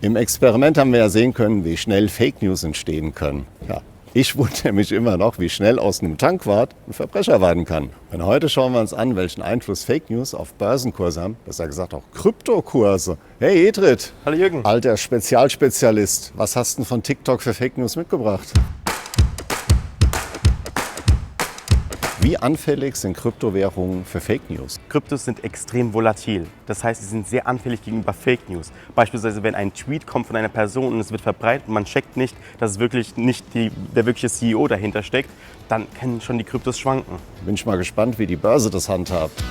Im Experiment haben wir ja sehen können, wie schnell Fake News entstehen können. Ja, ich wundere mich immer noch, wie schnell aus einem Tankwart ein Verbrecher werden kann. Und heute schauen wir uns an, welchen Einfluss Fake News auf Börsenkurse haben, besser gesagt auch Kryptokurse. Hey Edrit, Hallo Jürgen. alter Spezialspezialist, was hast du denn von TikTok für Fake News mitgebracht? Wie anfällig sind Kryptowährungen für Fake News? Kryptos sind extrem volatil. Das heißt, sie sind sehr anfällig gegenüber Fake News. Beispielsweise, wenn ein Tweet kommt von einer Person und es wird verbreitet und man checkt nicht, dass es wirklich nicht der wirkliche CEO dahinter steckt, dann können schon die Kryptos schwanken. Bin ich mal gespannt, wie die Börse das handhabt.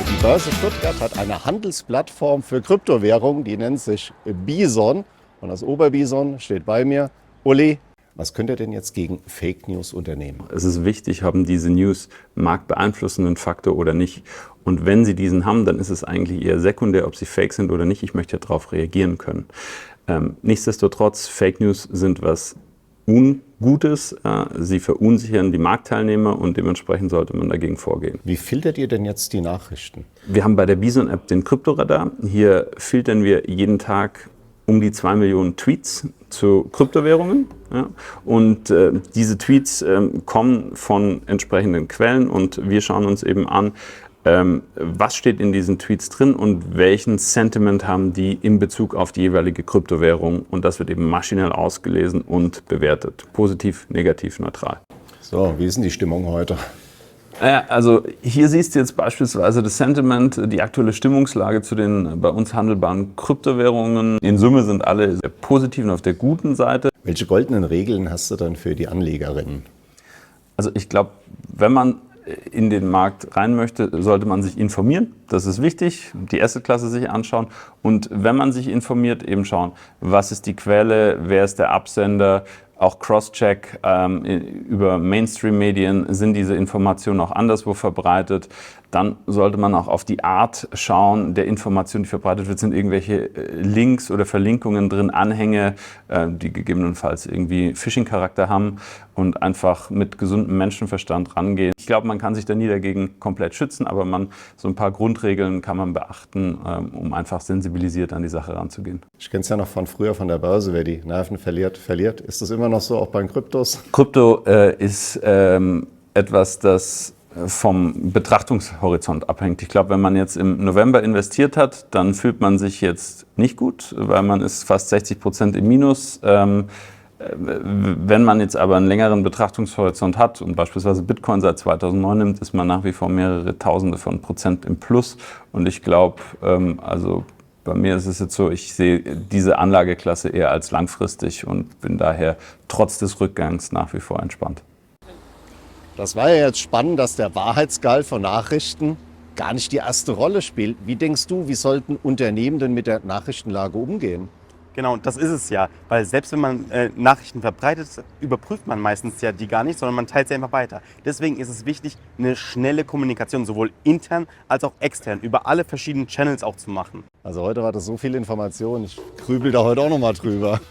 Die Börse Stuttgart hat eine Handelsplattform für Kryptowährungen, die nennt sich Bison. Und das Oberbison steht bei mir. Uli, was könnt ihr denn jetzt gegen Fake News unternehmen? Es ist wichtig, haben diese News marktbeeinflussenden Faktor oder nicht. Und wenn sie diesen haben, dann ist es eigentlich eher sekundär, ob sie fake sind oder nicht. Ich möchte ja darauf reagieren können. Nichtsdestotrotz, Fake News sind was Ungutes. Sie verunsichern die Marktteilnehmer und dementsprechend sollte man dagegen vorgehen. Wie filtert ihr denn jetzt die Nachrichten? Wir haben bei der Bison-App den Kryptoradar. Hier filtern wir jeden Tag um die 2 Millionen Tweets zu Kryptowährungen. Ja. Und diese Tweets kommen von entsprechenden Quellen und wir schauen uns eben an, was steht in diesen Tweets drin und welchen Sentiment haben die in Bezug auf die jeweilige Kryptowährung. Und das wird eben maschinell ausgelesen und bewertet. Positiv, negativ, neutral. So, wie ist denn die Stimmung heute? Also hier siehst du jetzt beispielsweise das Sentiment, die aktuelle Stimmungslage zu den bei uns handelbaren Kryptowährungen. In Summe sind alle sehr positiv und auf der guten Seite. Welche goldenen Regeln hast du dann für die Anlegerinnen? Also ich glaube, wenn man in den Markt rein möchte, sollte man sich informieren. Das ist wichtig, die Assetklasse sich anschauen. Und wenn man sich informiert, eben schauen, was ist die Quelle, wer ist der Absender, auch Cross-Check über Mainstream-Medien, sind diese Informationen auch anderswo verbreitet. Dann sollte man auch auf die Art schauen der Information, die verbreitet wird. Sind irgendwelche Links oder Verlinkungen drin, Anhänge, die gegebenenfalls irgendwie Phishing-Charakter haben und einfach mit gesundem Menschenverstand rangehen. Ich glaube, man kann sich da nie dagegen komplett schützen, aber so ein paar Grundregeln kann man beachten, um einfach sensibilisiert an die Sache ranzugehen. Ich kenne es ja noch von früher von der Börse, wer die Nerven verliert, verliert. Ist das immer noch so, auch bei den Kryptos? Krypto ist etwas, das vom Betrachtungshorizont abhängt. Ich glaube, wenn man jetzt im November investiert hat, dann fühlt man sich jetzt nicht gut, weil man ist fast 60% im Minus. Wenn man jetzt aber einen längeren Betrachtungshorizont hat und beispielsweise Bitcoin seit 2009 nimmt, ist man nach wie vor mehrere Tausende von Prozent im Plus. Und ich glaube, also bei mir ist es jetzt so, ich sehe diese Anlageklasse eher als langfristig und bin daher trotz des Rückgangs nach wie vor entspannt. Das war ja jetzt spannend, dass der Wahrheitsgehalt von Nachrichten gar nicht die erste Rolle spielt. Wie denkst du, wie sollten Unternehmen denn mit der Nachrichtenlage umgehen? Genau, das ist es ja. Weil selbst wenn man Nachrichten verbreitet, überprüft man meistens ja die gar nicht, sondern man teilt sie einfach weiter. Deswegen ist es wichtig, eine schnelle Kommunikation sowohl intern als auch extern über alle verschiedenen Channels auch zu machen. Also heute war das so viel Information, ich grübel da heute auch noch mal drüber.